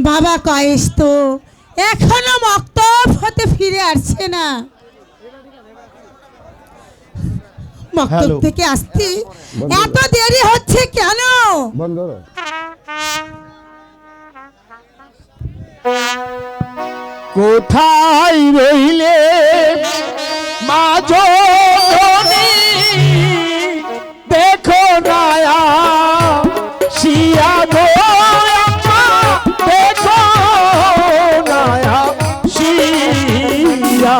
বাবা কয়েস তো এখনো মক্তব হতে ফিরে আসছে না। মক্তব থেকে আসতে এত দেরি হচ্ছে কেন? কোথায় রইলে মা জননী দেখো নায়া শিয়া গো আম্মা দেখো নায়া শিয়া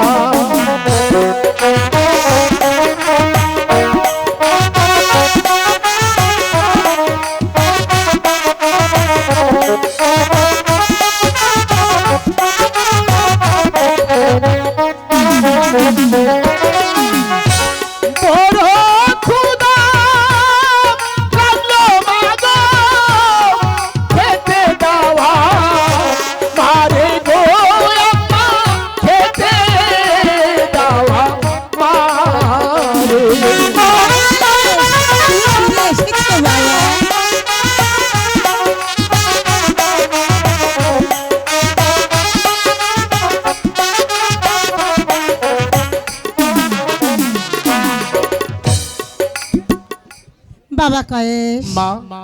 বাবা কয়েস মা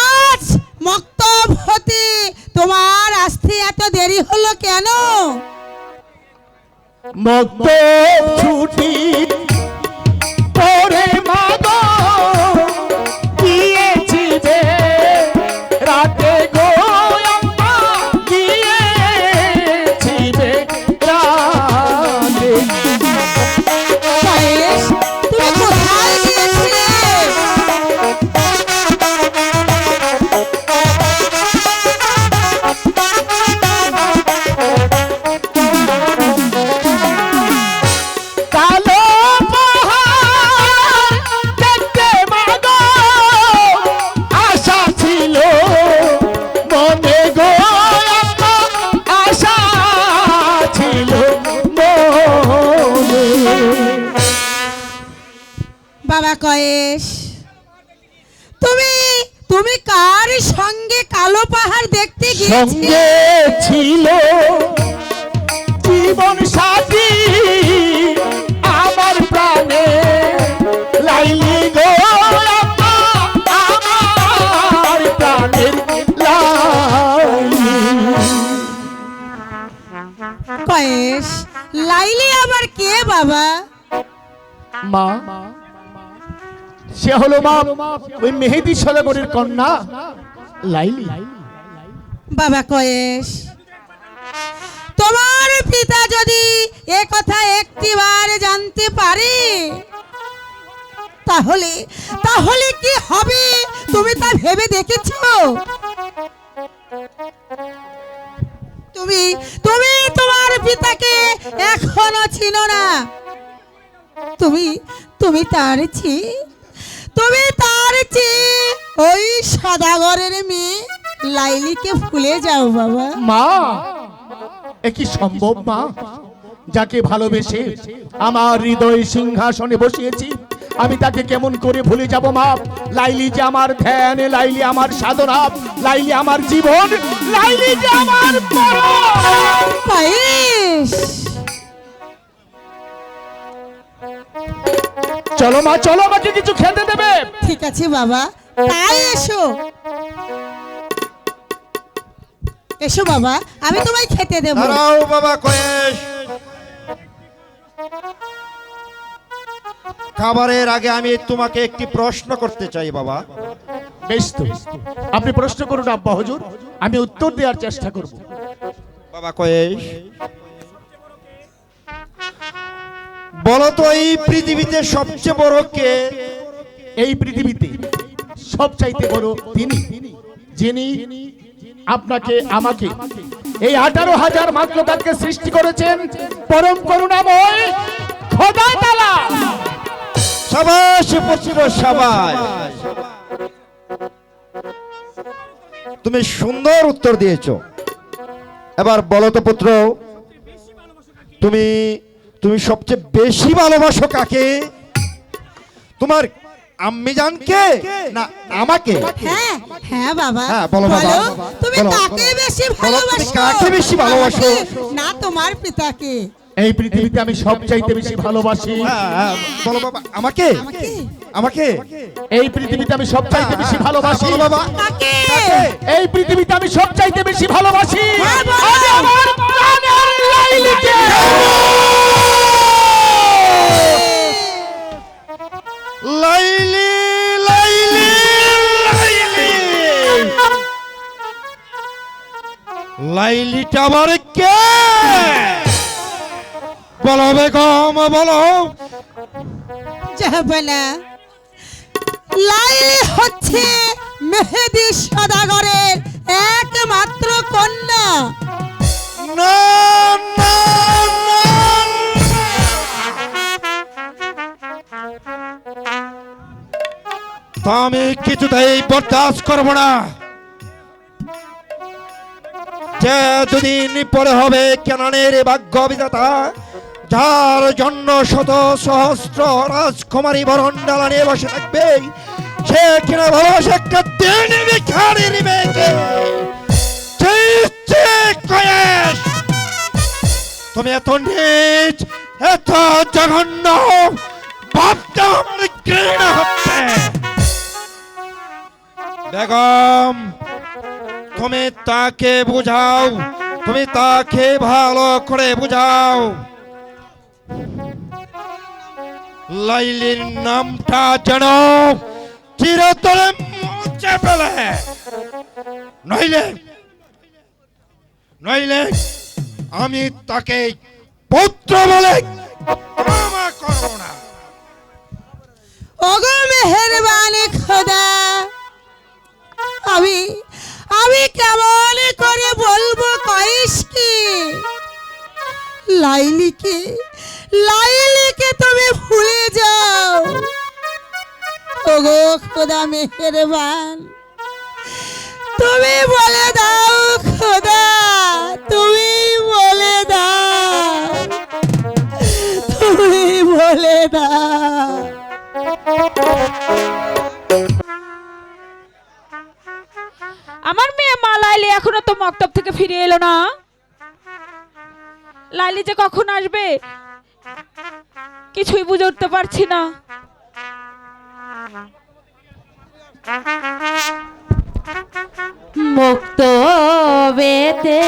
আজ মক্তব হতে তোমার আসতে এত দেরি হলো কেন? মক্তব ছুটি পরে মা গো গিয়েছি যে রাতে গো আম্মা গিয়েছি যে রাতে। কয়েস তুমি কোথায় গিয়েছিলে? কালো পাহাড় দেখতে মা গো আশা ছিল মনে গো আম্মা আশা ছিল মনে। বাবা কয়েস তুমি তুমি কার সঙ্গে কালো পাহাড় দেখতে গিয়েছিলে? সঙ্গে ছিল জীবন সাথী আমার প্রাণে লাইলি গো আম্মা আমার প্রাণের লাইলি। কয়েস লাইলি আবার কে বাবা? মা সে হলো মা ওই মেহেদী সদাগরের কন্যা লাইলি। বাবা কয়েস তোমার পিতা যদি এ কথা একটিবার জানতে পারে তাহলে তাহলে কি হবে তুমি তা ভেবে দেখেছো? তুমি তুমি তোমার পিতাকে এখনো চিনো না। তুমি তুমি তার চেয়ে ওই সদাগরের মেয়ে লাইলিকে ভুলে যাও বাবা। মা এ কি সম্ভব মা? যাকে ভালোবেসে আমার হৃদয় সিংহাসনে বসিয়েছি আমি তাকে কেমন করে ভুলে যাব মা? লাইলি যে আমার ধ্যান, লাইলি আমার সাধনা, লাইলি আমার জীবন, লাইলি যে আমার পরম। কয়েস চলো মা চলো, আমাকে কিছু খেতে দেবে। ঠিক আছে বাবা, তাই এসো এসো বাবা, আমি তোমায় খেতে দেব। দাঁড়াও বাবা কয়েস, খাবারের আগে আমি তোমাকে একটি প্রশ্ন করতে চাই বাবা। বেশ তো, আপনি প্রশ্ন করুন আব্বা হুজুর, আমি উত্তর দেওয়ার চেষ্টা করব। বাবা কয়েস, বলো তো এই পৃথিবীতে সবচেয়ে বড় কে? এই পৃথিবীতে সবচাইতে বড় তিনি, যিনি আপনাকে আমাকে এই 18,000 মাখলুকাতকে সৃষ্টি করেছেন, পরম করুণাময় খোদা তাআলা। সাবাস পুত্র সাবাস, তুমি সুন্দর উত্তর দিয়েছো। এবার বলো তো পুত্র, তুমি তুমি সবচেয়ে বেশি ভালোবাসো কাকে? তোমার আম্মি জানকে না আমাকে? হ্যাঁ হ্যাঁ বাবা, হ্যাঁ, বলো বাবা, তুমি বলো। কাকে বেশি বলো, তুমি ভালোবাসো? কাকে বেশি ভালোবাসো? আমাকে না তোমার পিতাকে? এই পৃথিবীতে আমি সব চাইতে বেশি ভালোবাসি। হ্যাঁ, হ্যাঁ, বলো বাবা, আমাকে? আমাকে? আমাকে? এই পৃথিবীতে আমি সব চাইতে বেশি ভালোবাসি। বলো বাবা, কাকে? কাকে? এই পৃথিবীতে আমি সব চাইতে বেশি ভালোবাসি। হ্যাঁ, বলো। আমি আমার প্রাণের লাইলিকে। লাইলি, লাইলি, লাইলি। লাইলিটা আমার কে? বলো বেগম, বলো। যাবে লাইলি হচ্ছে মেহেদি সদাগরের একমাত্র কন্যা। না, না, না, তা আমি কিছুতেই বরদাস্ত করব না। যে দুদিন পরে হবে কেনানের ভাগ্য বিধাতা, যার জন্য শত সহস্র রাজকুমারী বরণ ডালা নিয়ে বসে থাকবে, সে কিনা ভালোবাসে একটা দিন ভিখারির মেয়েকে। ছি, ছি, কয়েস! তুমি এত নীচ, এত জঘন্য ভাবটা আমার ঘৃণা হচ্ছে। বেগম, তুমি তাকে বুঝাও, তুমি তাকে ভালো করে বুঝাও। লাইলির নামটা যেন চিরতরে মুছে ফেলে, নইলে নইলে আমি তাকে পুত্র বলে ক্ষমা করব না। ওগো মেহেরবানি খোদা, আমি আমি কেমন করে বলবো কইস কি? লাইলিকে লাইলিকে তুমি ভুলে যাও। ওগো খোদা মেহেরবান, তুমি বলে দাও খোদা, তুমি বলে দাও, তুমি বলে দাও। আমার মেয়ে মা লাইলি এখনো তো মক্তব থেকে ফিরে এলো না। লাইলি যে কখন আসবে কিছুই বুঝে উঠতে পারছি না। মক্তবেতে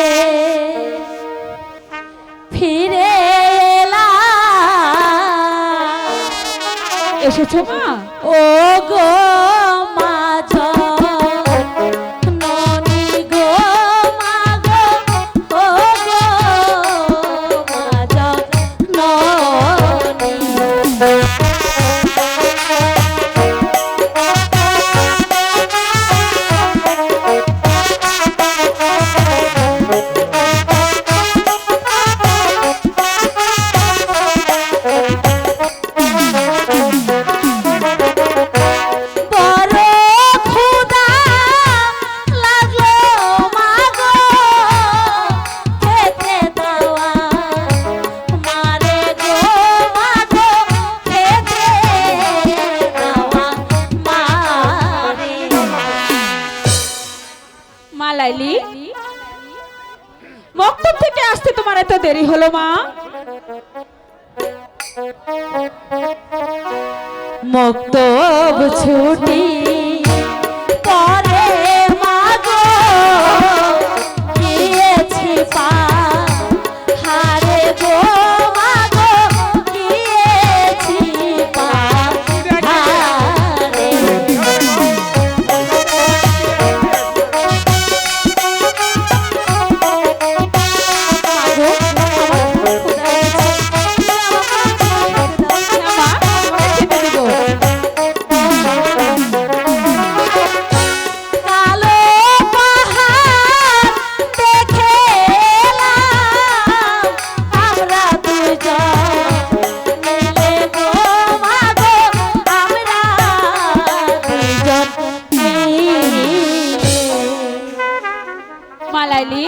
ফিরে এলা, এসেছো মা? ও গো মা ননি গো মা গো, ও গো মা ননি। লাইলি, মক্তব থেকে আসতে তোমার এত দেরি হলো মা? মক্তব ছুটি পরে মা গো গিয়েছি পা হারে গো মা গো গিয়েছি পা হারে। লাইলি,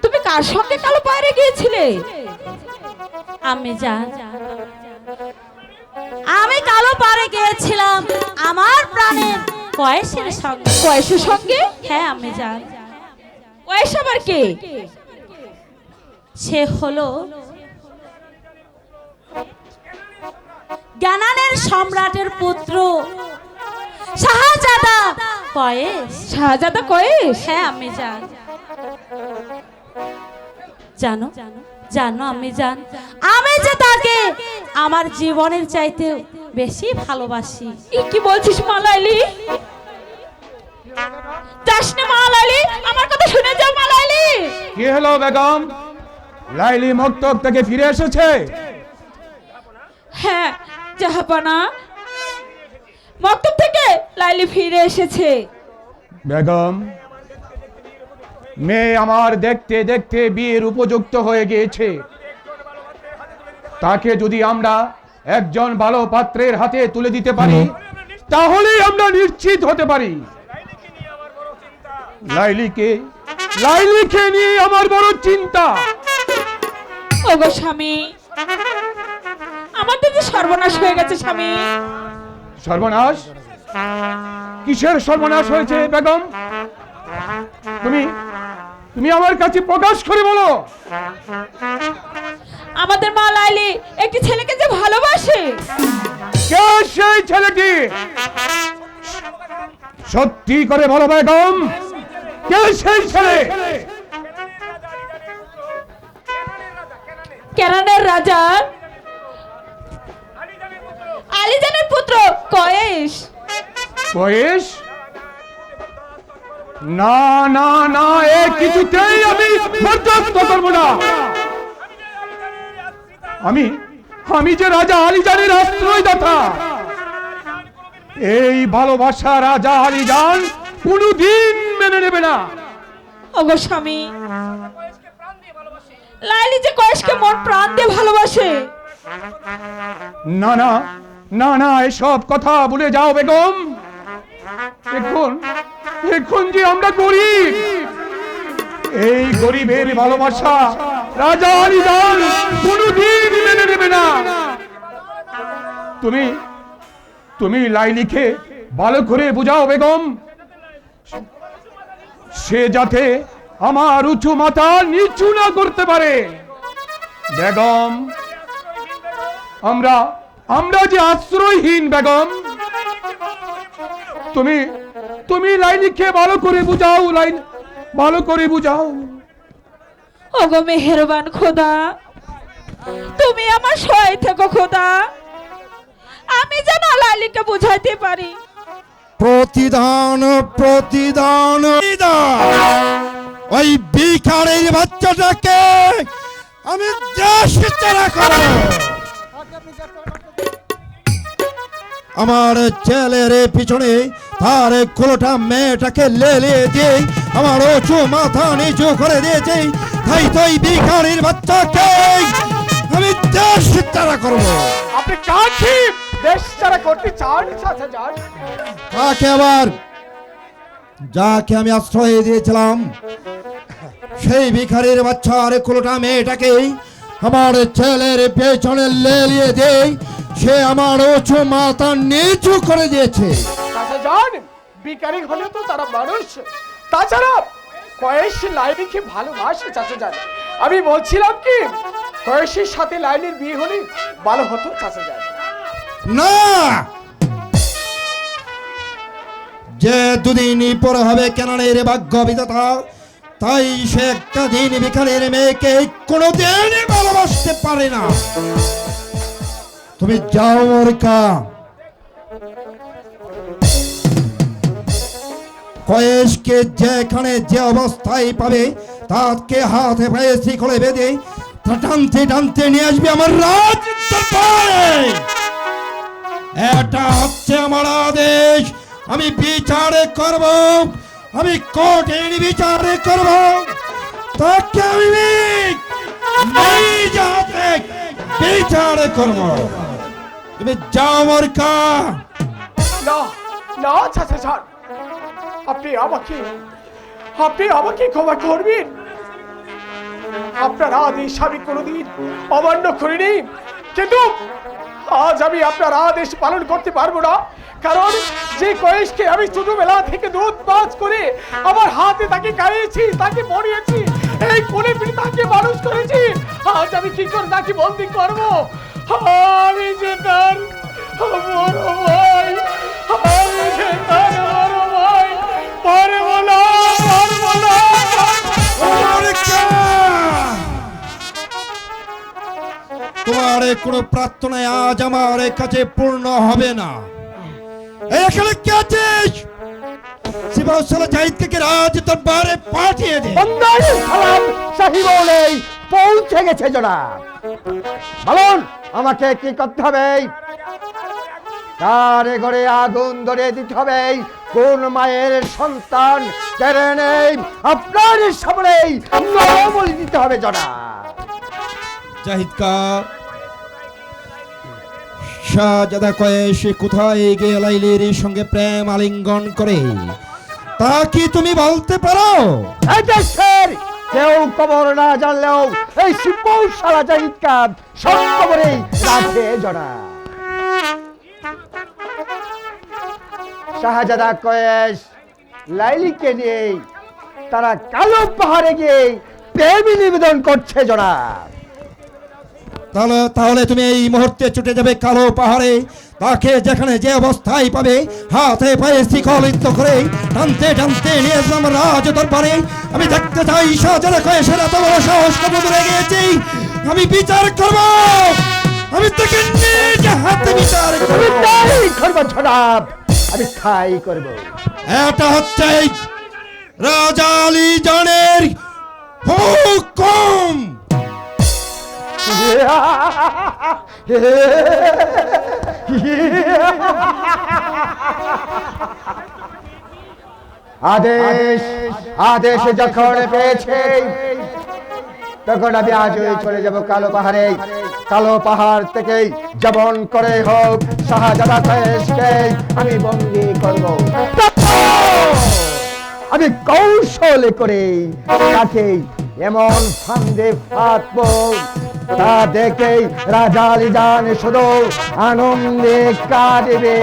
তুমি কার সঙ্গে কালো পায়রে গিয়েছিলে? আমি আমি কালো পাড়ে গিয়েছিলাম আমার প্রাণের কয়েসের সঙ্গে। কয়েসের সঙ্গে? হ্যাঁ আমি জান। কয়েস আবার কে? সে হলো গানানের সম্রাটের পুত্র শাহজাদা কয়েস। শাহজাদা কয়েস? হ্যাঁ আমি জান। জানো জানো আমি জান, আমি যে তাকে আমার জীবনের চাইতে বেশি ভালোবাসি। কি বলছিস মা লাইলি? যাস না মা লাইলি, আমার কথা শুনে যাও মা লাইলি। কি হলো বেগম? লাইলি মক্তব থেকে ফিরে এসেছে? হ্যাঁ জাহাপানা, মক্তব থেকে লাইলি ফিরে এসেছে। বেগম, মেয়ে আমার দেখতে দেখতে বিয়ের উপযুক্ত হয়ে গিয়েছে। তাকে যদি আমরা একজন ভালো পাত্রের হাতে তুলে দিতে পারি তাহলেই আমরা নিশ্চিত হতে পারি। লাইলিকে নিয়ে আমার বড় চিন্তা। ওগো স্বামী, আমাদের যে সর্বনাশ হয়ে গেছে স্বামী। সর্বনাশ? কিসের সর্বনাশ হয়েছে বেগম? তুমি আমার কাছে প্রকাশ করে বলো। আমাদের মা লাইলি একটি ছেলেকে যে ভালোবাসে। কে সেই ছেলেটি? সত্যি করে বলো বেগম, কে সেই ছেলে? কেরানের রাজা আলীজানের পুত্র কয়েস। কয়েস? না না না, এ কিছুতেই আমি বরদাস্ত করব না। আমি যে রাজা আলীজানের আশ্রয়দাতা, এই ভালোবাসা রাজা আলীজান কোনদিন মেনে নেবে না। ওগো স্বামী, লাইলি যে কয়েসকে মন প্রাণ দিয়ে ভালোবাসে। না না না না, এসব কথা ভুলে যাও বেগম। এখন যে আমরা গরিব, এই গরিবের ভালোবাসা রাজা আলীজান কোনদিন মেনে নেবে না। তুমি লাইলিকে ভালো করে বুঝাও বেগম, সে যাতে আমার উঁচু মাথা নিচু না করতে পারে। বেগম, আমরা যে আশ্রয়হীন বেগম, তুমি লাইলিকে ভালো করে বুঝাও, ভালো করে বুঝাও। ওগো মেহেরবান খোদা, তুমি আমার সহায় থেকো খোদা, আমি যেন লাইলিকে বুঝাইতে পারি। প্রতিদান প্রতিদান ওই ভিখারির বাচ্চাটাকে আমি দেশ ছাড়া করব। আমার ছেলের পিছনে তার কোলোটা মেয়েটাকে লেলিয়ে দিয়ে আমার উঁচু মাথা নিচু করে দিয়েছে, তাই তো এই ভিখারির বাচ্চাকে আমি দেশ ছাড়া করব। আপনি কাকে দেশ ছাড়া করতে চান? তাকে আবার যাকে আমি আশ্রয় দিয়েছিলাম সেই ভিখারির বাচ্চার কোলোটা মেয়েটাকে আমার ছেলের পেছনে লেলিয়ে দেই, সে আমার উঁচু মাথা নিচু করে দিয়েছে। ভিখারি হলে তো তারা মানুষ। তাছাড়া কয়েস লাইলিকে ভালোবাসে চাচা যান। আমি বলছিলাম কি কয়েসের সাথে লাইলির বিয়ে হলে ভালো হতো চাচা যান। না, যে দুদিন পরে হবে কেনানের ভাগ্য বিধাতা, তাই সে একটা দিন ভিখারির মেয়েকে কোনোদিন ভালোবাসতে পারে না। তুমি যাও মোরকা, কয়েসকে যেখানে যে অবস্থায় পাবে তাকে হাতে পায়ে শিকলে বেঁধে টানতে টানতে নিয়ে আসবে আমার রাজ দরবারে। এটা হচ্ছে আমার আদেশ, আমি বিচারে করব, আমি কঠিন বিচারে করব, তাকে আমি বিচারে করব। তুমি যাও মোরকা। না না চাচা যান, আপনি আমাকে ক্ষমা করবেন। আপনার আদেশ আমি কোনোদিন অমান্য করিনি, কিন্তু আজ আমি আপনার আদেশ পালন করতে পারবো না, কারণ যে কয়েসকে আমি ছোটবেলা থেকে দুধ পাঁচ করে আমার হাতে তাকে খাইয়েছি, তাকে পড়িয়েছি, এই কোলে পিঠে তাকে মানুষ করেছি, আজ আমি কি করে তাকে বন্দি করবো? আমি যে তার বড় ভাই, আমি যে তার বড় ভাই, পারবো না, পারবো না। তোমার কোনো প্রার্থনায় আজ আমার কাছে পূর্ণ হবে না। এখানে কে আছিস? শিবাউসালা জাহিদকে রাজ দরবারে পাঠিয়ে দে। বন্দাই সালাম সাহিবলেই পৌঁছে গেছে জনাব। বলুন আমাকে কি করতে হবে? কার ঘরে আগুন ধরে দিতে হবে? কোন মায়ের সন্তান কেড়ে নেই? আপনার সামনেই বলে দিতে হবে জনাব। জাহিদ কা শাহজাদা কয়েস কোথায় গিয়ে লাইলির সঙ্গে প্রেম আলিঙ্গন করে তা কি তুমি বলতে পারো? এই দেশের কেউ খবর না জানলেও এই শিবৌশালা জাহিদ কাপ সব খবরেই রাখে জনাব। শাহজাদা কয়েস লাইলিকে নিয়ে তারা কালো পাহাড়ে গিয়ে প্রেমী নিবেদন করছে জনাব। তাহলে তুমি এই মুহূর্তে ছুটে যাবে কালো পাহাড়ে, তাকে যেখানে যে অবস্থায় পাবে হাতে পায়ে শিকলিত করে টানতে টানতে নিয়ে আসলাম রাজ দরবারে। আমি দেখতে চাই শাহজাদা কয়েসের এত বড় সাহস কত দূরে গিয়েছি। আমি বিচার করব, আমি তাকে নিজ হাতে বিচার করব। আমি তাই করব জনাব, আমি তাই করব। এটা হচ্ছে রাজা আলী জানের হুকুম। আদেশ আদেশ যখন পেয়েছে তখন আমি আজই চলে যাব কালো পাহাড়ে। কালো পাহাড় থেকে যেমন করে হোক শাহজাদা কয়েসকে আমি বন্দী করব। আমি কৌশলে করে তাকে এমন ফান্দে ফাঁদবো তা দেখে রাজা আলী জান শুধু আনন্দে কাঁদবে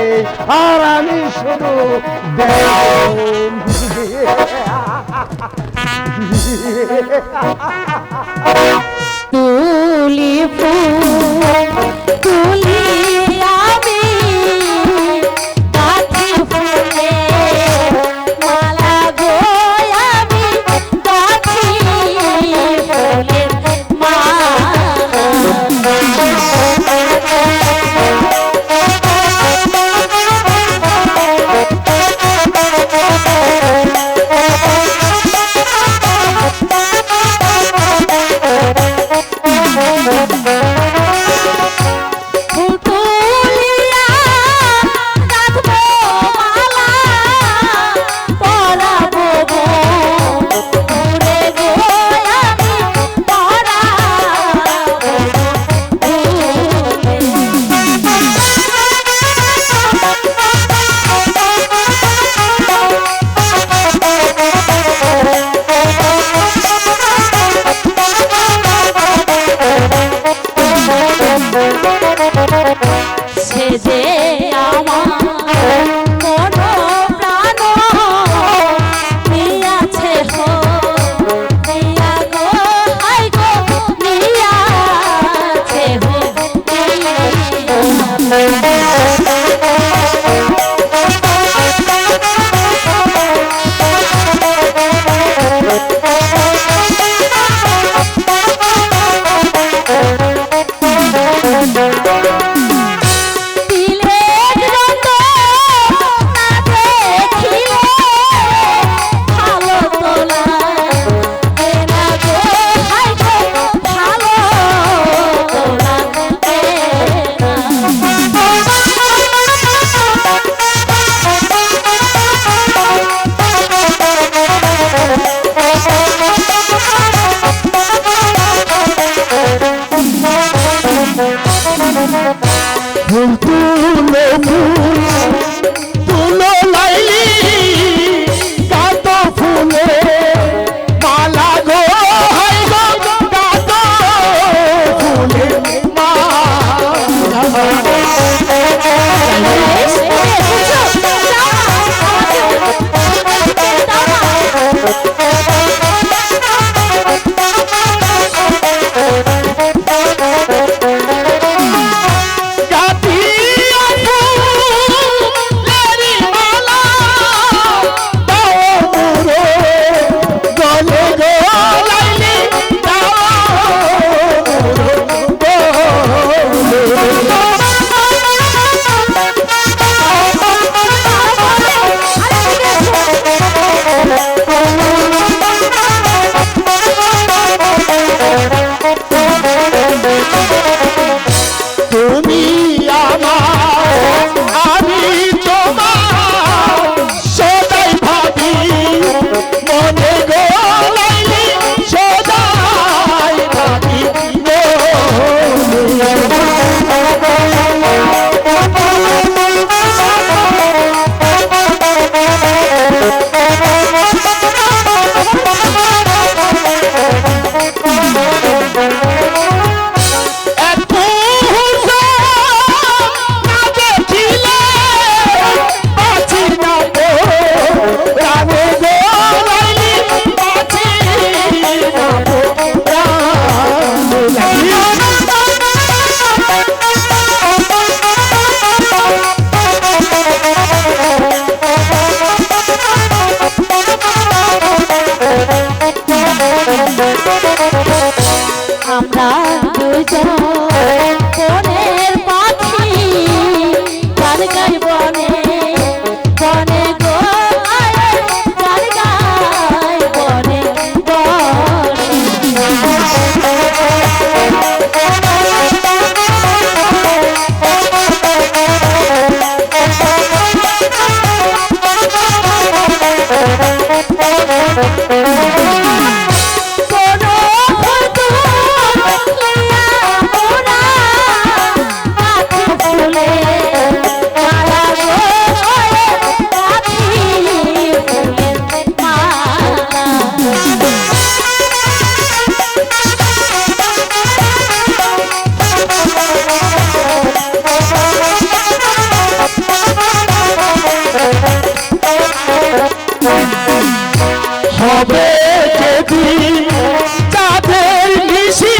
আর আমি শুধু তুলি ফুল তুলি আমি গাঁথি ফুলে মালা গো আমি গাঁথি ফুলের মালা। কোনো ফুল তুলিয়া মোরা কাঠি ফুলে মালা গো কাঠি ফুলের মালা। হবে যেদিন চাঁদের নিশি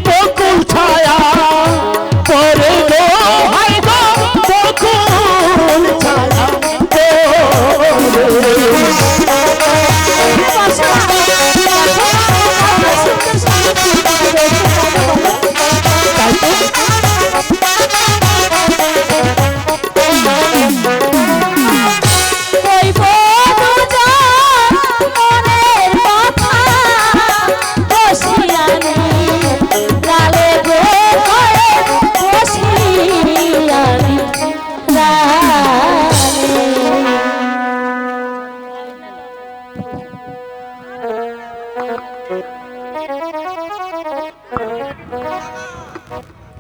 বকুল ছায়া পরে গো হায় গো বকুল ছায়া কইব দুজন মনের কথা বসিয়ানি লালে গো করে বসিয়ানি রানে।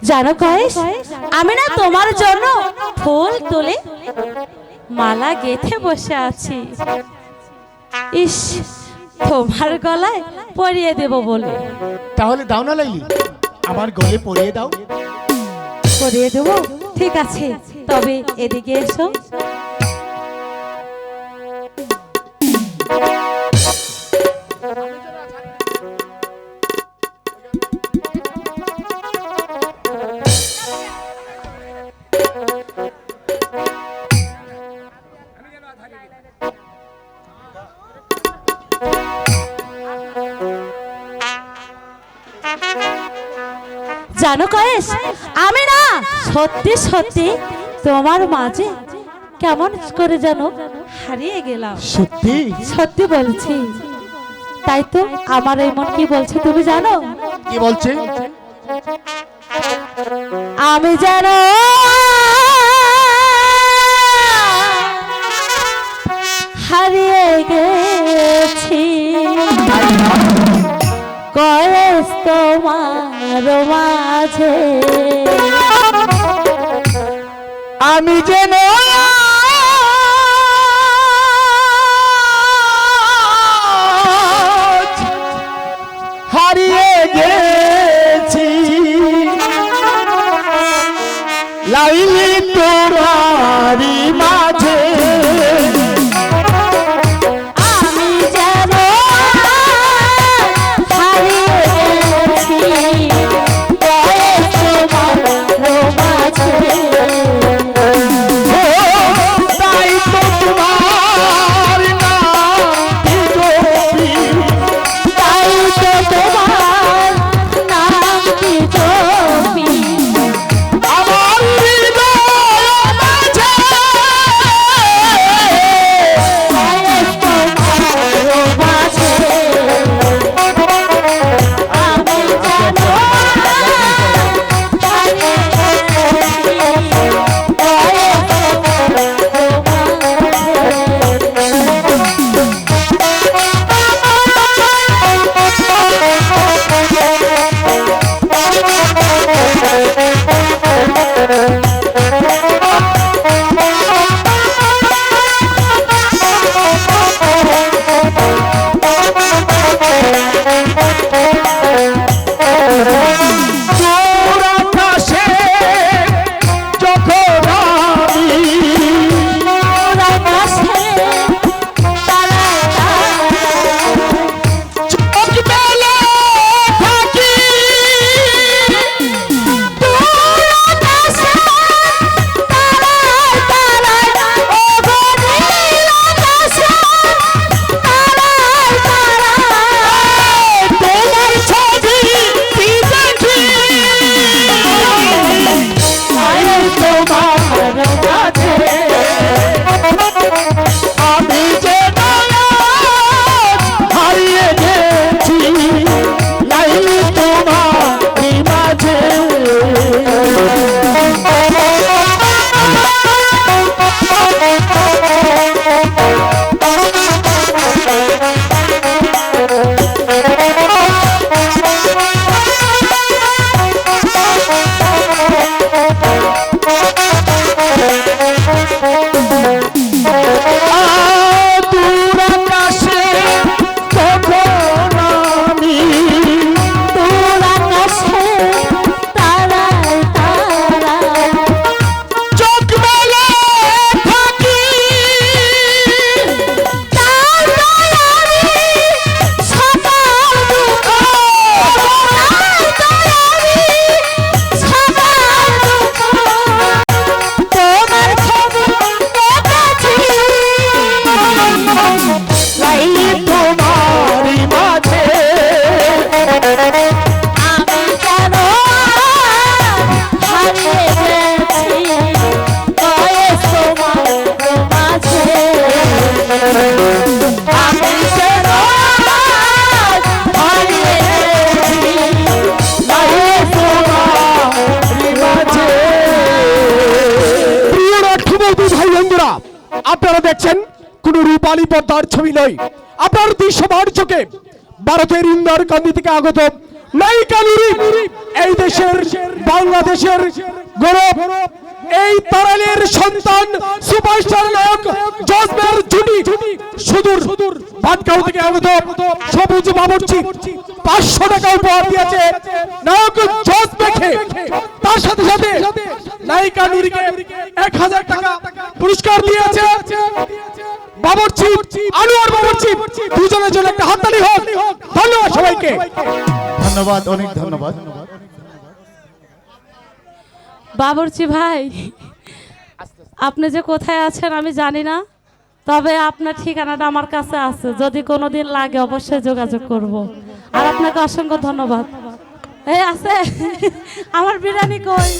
জানো কয়েস, আমি না তোমার জন্য ফুল তুলে মালা গেথে বসে আছি। ইস, তোমার গলায় পরিয়ে দেব বলে। তাহলে দাও না লাইলি, আমার গলে পরিয়ে দাও। পরিয়ে দেব, ঠিক আছে, তবে এদিকে এসো। জানো কয়েস, আমি না সত্যি সত্যি তোমার মাঝে কেমন করে জানো হারিয়ে গেলাম। সত্যি? সত্যি বলছি। তাই তো আমার এই মন কি বলছে তুমি জানো? কি বলছে? আমি জানো হারিয়ে গেছি কয়েস তোমার মাঝে। আমি যেন হারিয়ে গেছি লাইলি তোমারি মাঝে। আমি জানো হারিয়ে গেছি কয়েস তোমার মাঝে। বালি পর্দার ছবি নয়, আপনার দৃশ্যমান চোখে ভারতের ইন্দারকান্দি থেকে আগত নায়িকা নুরি, এই দেশের বাংলাদেশের গৌরব, এই তারালের সন্তান সুপারস্টার নায়ক জজবের জুটি সুদূর ভাটগাঁও থেকে আগত সবুজ বাবুর্চি 500 টাকা উপহার দিয়েছে নায়ক জজবেকে। তার সাথে সাথে নায়িকা নুরিকে 1000 টাকা পুরস্কার দিয়েছে বাবুর্চি, আনোয়ার বাবুর্চি। দুজনের জন্য একটা হাততালি হোক। ধন্যবাদ সবাইকে। ধন্যবাদ, অনেক ধন্যবাদ। বাবুর্চি ভাই, আপনি যে কোথায় আছেন আমি জানি না, তবে আপনার ঠিকানাটা আমার কাছে আছে, যদি কোনোদিন লাগে অবশ্যই যোগাযোগ করব। আর আপনাকে অসংখ্য ধন্যবাদ। এই আছে আমার বিরিয়ানি কই?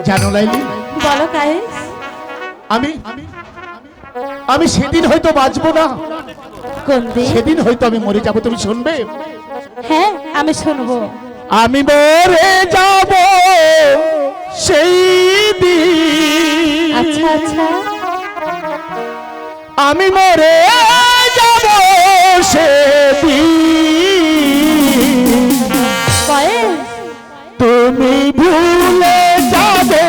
জানো লাইলি, বলো কায়েস। আমি সেদিন হয়তো বাঁচবো না, কোন দিন? সেদিন হয়তো আমি মরে যাবো। তুমি শুনবে? হ্যাঁ, আমি শুনবো। আমি মরে যাব সেই দিন, আচ্ছা আচ্ছা, আমি মরে যাব সেদিন, কায়েস তুমি ভুলে যাবে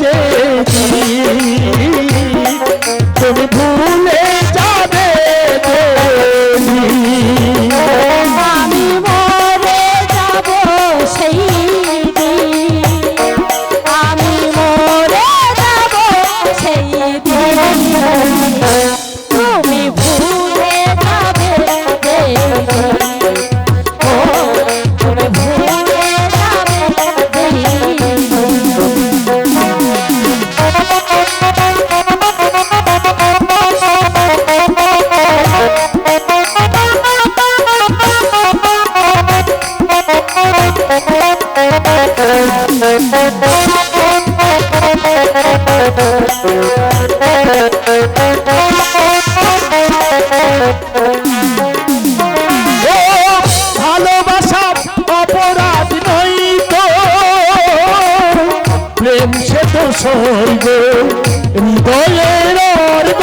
যেদিন, তুমি ভুলে যাবে যেদিন, আমি মরে যাব সেই দিন, আমি মরে যাব সেই দিন, তুমি ভুলে যাবে যেদিন, ও তুমি ভুলে যাবে যেদিন। ও ভালোবাসা অপরাধ নই তো, প্রেম সে তো স্বর্গ, হৃদয়ের অর্গ,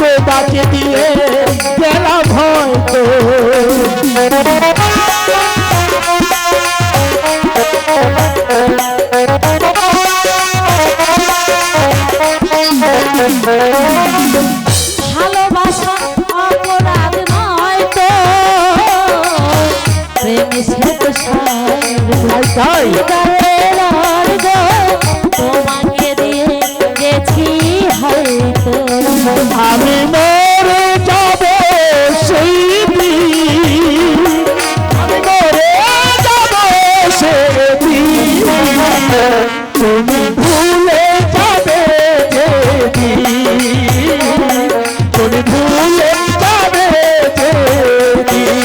তোমাকে দিয়ে গেলাম হয়তো। ভালোবাসা অপরাধ নয় তো, প্রেম সে তো তাই হৃদয়ের অর্ঘ, তোমাকে দিয়ে গেছি হয়তো। আমি মরে যাব সেই দিন, আমি মরে যাব সেদিন, তুমি ভুলে যাবে যেদিন, তুমি ভুলে যাবে যেদিন।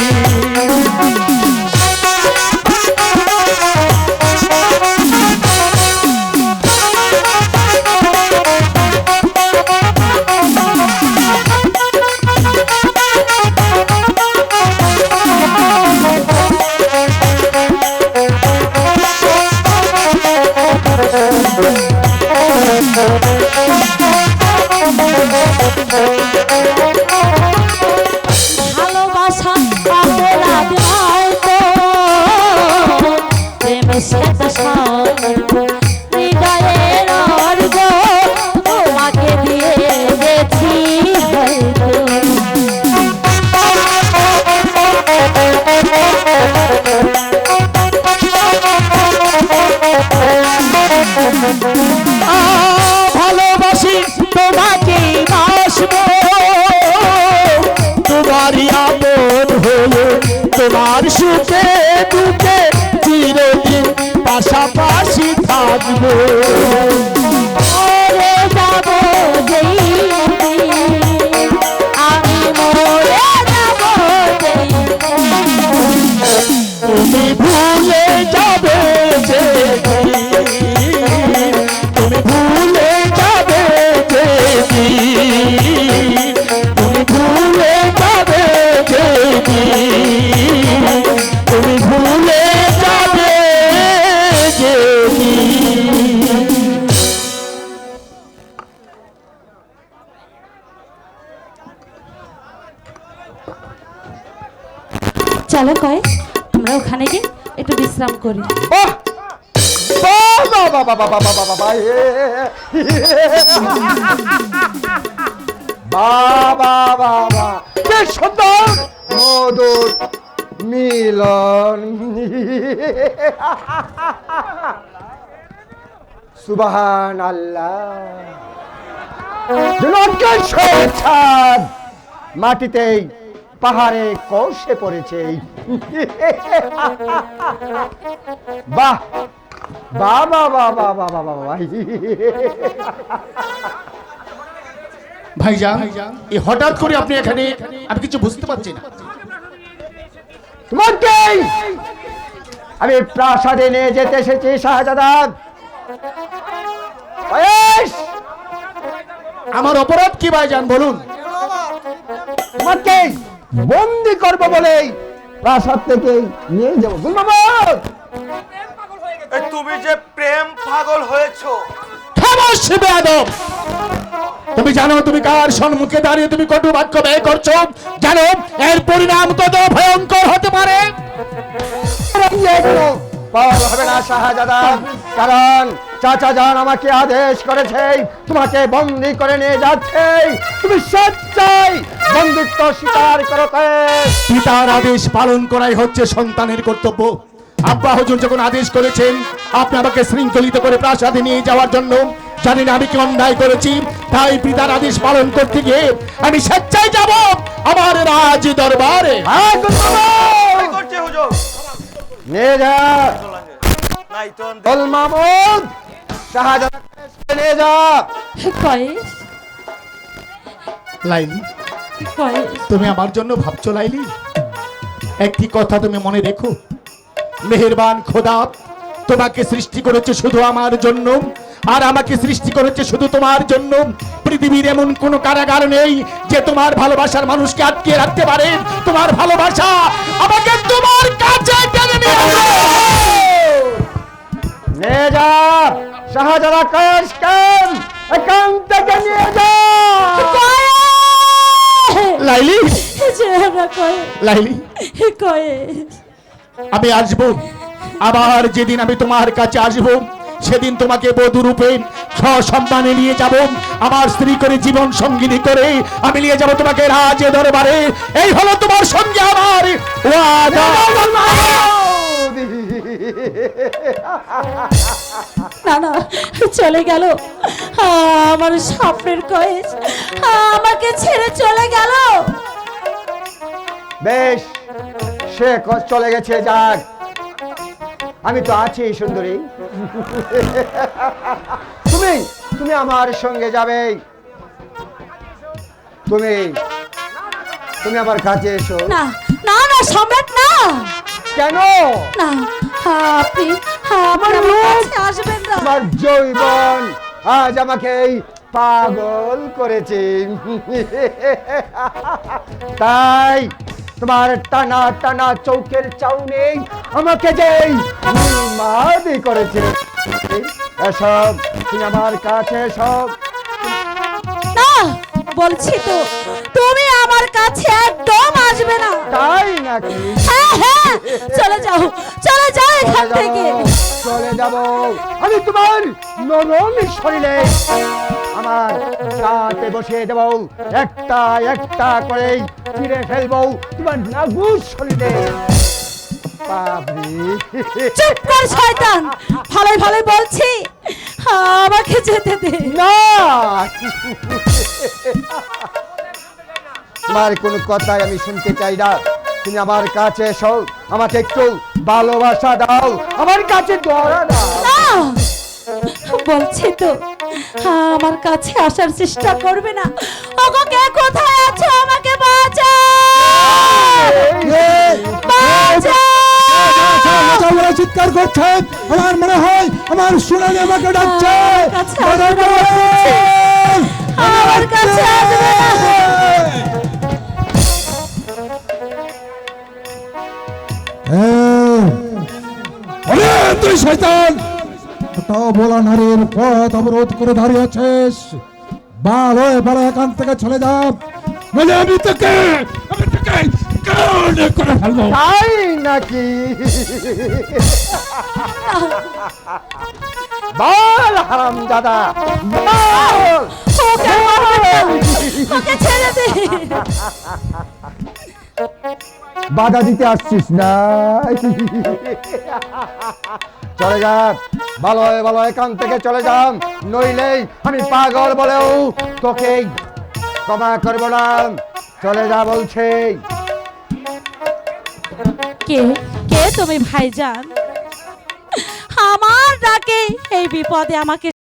ভালোবাসা অপরাধ নয় তো, প্রেম সে তো স্বর্গ, হৃদয়ের অর্ঘ, তোমাকে দিয়ে গেছি হয়তো। ভালোবাসি তোমাকে বাসবো, তোমারই আপন হয়ে, তোমার সুখে দুঃখে চিরদিন পাশাপাশি থাকবো। মরে যাব যেই দিন, আমি চলো কয়েস আমরা ওখানে গিয়ে একটু বিশ্রাম করি। বাহ! বাহ, বাহ, বাহ, বাহ, বাহ, বাহ, বাহ, বাহ, বাহ, বাহ, বাহ, বাহ, বাহ। কি সুন্দর মধুর মিলন। সুবহান আল্লাহ। ছাদ মাটিতেই পাহাড়ে কষে পড়েছে। বাহ বাহ বাহ বাহ বাহ বাহ বাহ বাহ। ভাইজান, এই হঠাৎ করে আপনি এখানে, আমি কিছু বুঝতে পারছি না। তোমাকে আমি প্রাসাদে নিয়ে যেতে এসেছি শাহজাদা। আমার অপরাধ কি ভাইজান বলুন? তোমাকে বন্দি করবো বলেই প্রাসাদ থেকে নিয়ে যাবো। গুলমামদ, তুমি যে প্রেম পাগল হয়েছো। খামোশ বেয়াদব! তুমি জানো তুমি কার সম্মুখে দাঁড়িয়ে তুমি কটু বাক্য ব্যয় করছো? জানো এর পরিণাম কত ভয়ঙ্কর হতে পারে? পাগল হবে না শাহজাদা, কারণ চাচা জান আমাকে আদেশ করেছে তোমাকে বন্দি করে নিয়ে যাচ্ছে। তুমি সচ্চাই বন্ধুত্ব স্বীকার করো। পিতার আদেশ পালন করাই হচ্ছে সন্তানের কর্তব্য। আব্বা হুজুর যখন আদেশ করেছেন আপনি আমাকে শৃঙ্খলিত করে প্রাসাদে নিয়ে যাওয়ার জন্য, জানি না আমি কি অন্যায় করেছি, তাই পিতার আদেশ পালন করতে গিয়ে আমি স্বেচ্ছায় যাব আমার রাজ দরবারে। নিয়ে যা গুলমামদ, শাহজাদাকে নিয়ে যা। কয়েস লাইলি, কয়েস তুমি আমার জন্য ভাবছো লাইলি? একটি কথা তুমি মনে রেখো, মেহেরবান খোদা তোমাকে সৃষ্টি করেছে শুধু আমার জন্য, আর আমাকে সৃষ্টি করেছে শুধু তোমার জন্য। পৃথিবীর এমন কোন কারাগার নেই যে তোমার ভালোবাসার মানুষকে আটকে রাখতে পারে। তোমার ভালোবাসা আমাকে তোমার কাছে টেনে নিয়ে আসে। নিয়ে যা শাহজাদা কয়েসকে এখান থেকে নিয়ে যা। লাইলি, কয়েস লাইলি, কয়েস আমি আসবো আবার। যেদিন আমি তোমার কাছে আসবো সেদিন তোমাকে বধূ রূপে সসম্মানে নিয়ে যাব, আমার স্ত্রী করে জীবন সঙ্গিনী করে আমি নিয়ে যাব তোমাকে রাজ দরবারে। এই হলো তোমার সঙ্গে আমার ওয়াদা। না না, চলে গেল আমার স্বপ্নের কয়েস, আমাকে ছেড়ে চলে গেল। বেশ, সে চলে গেছে, যাক, আমি তো আছি সুন্দরী। তুমি তুমি আমার সঙ্গে যাবে। তুমি তুমি আমার কাছে এসো। না না না সম্রাট, না কেন? না, আপনি আমার কাছে আসবেন না। আমার যৌবন আজ আমাকে পাগল করেছে, তাই তোমার টানা টানা চৌকের চাউনি আমাকে যে উন্মাদি করেছে। এসব তুমি আমার কাছে সব। না, বলছি তো তুমি আমার কাছে একদম আসবে না। তাই নাকি? হ্যাঁ হ্যাঁ, চলে যাও, চলে যাও এখান থেকে। চলে যাব আমি তোমার নরম শরীরে আমার রাতে বসিয়ে দেব, একটা একটা করে চিড়ে ফেলবো তোমার নাগুর শরীরে। চুপ কর শয়তান, ভালোই ভালোই বলছি, আমাকে যেতে দে। না, তোমার কোনো কথাই আমি শুনতে চাই না। তুমি আমার কাছে এসো, আমাকে একটু ভালোবাসা দাও, আমার কাছে দয়া দাও। না, বলছি তো আমার কাছে আসার চেষ্টা করবে না। ওগো, কে কোথায় আছো? আমাকে বাঁচাও, বাঁচাও। চিৎকার করছে, আমার মনে হয় আমার সোনালি আমাকে ডাকছে। আমার কাছে আসবে না। তুই শয়তান, বলা নারীর পথ অবরোধ করে দাঁড়িয়ে আছিস। ভালো এখান থেকে চলে যা, আমি তোকে করে ফেলবো। তাই নাকি? বল হারামজাদা, বল। ওকে মারবে না। ওকে ছেড়ে দে। বাধা দিতে আসছিস না? চলে যা, ভালো ভালো এখান থেকে চলে যাম, নইলেই আমি পাগল বলেও তোকে ক্ষমা করবো না। চলে যা বলছে। কে কে তুমি ভাইজান? আমার ডাকে এই বিপদে আমাকে